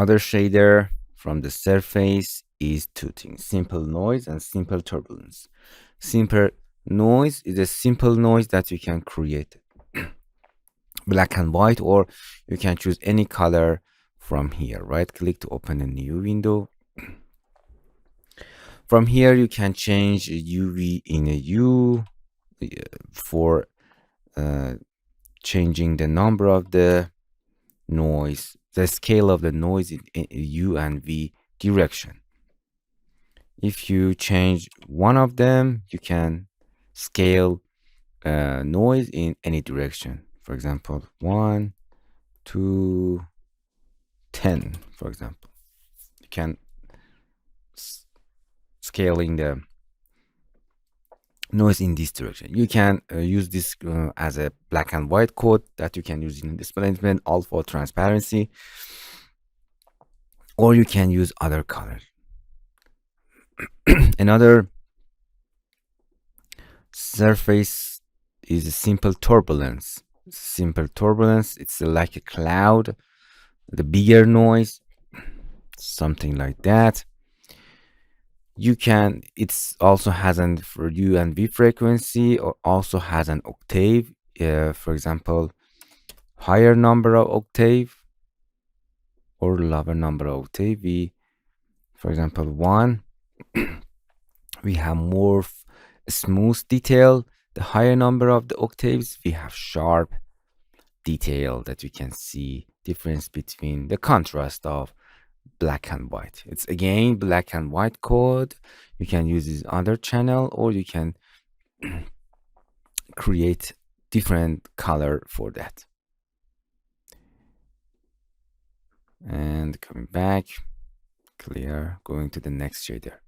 other shader from the surface is two things: simple noise and simple turbulence. Simple noise is a simple noise that you can create black and white, or you can choose any color from here. Right click to open a new window. From here you can change UV in a U for changing the number of the noise, the scale of the noise in U and V direction. If you change one of them, you can scale noise in any direction. For example, 1 to 10, for example. You can scaling the noise in this direction. You can use this as a black and white code that you can use in display management, all for transparency, or you can use other colors. Another surface is a simple turbulence. Simple turbulence, it's like a cloud, the bigger noise, something like that. You can, it's also has an for U and V frequency, or also has an octave. For example, higher number of octave or lower number of octave. For example, 1, we have more smooth detail. The higher number of the octaves, we have sharp detail that you can see difference between the contrast of black and white. It's again black and white code. You can use this other channel, or you can create different color for that. And coming back, clear, going to the next shader.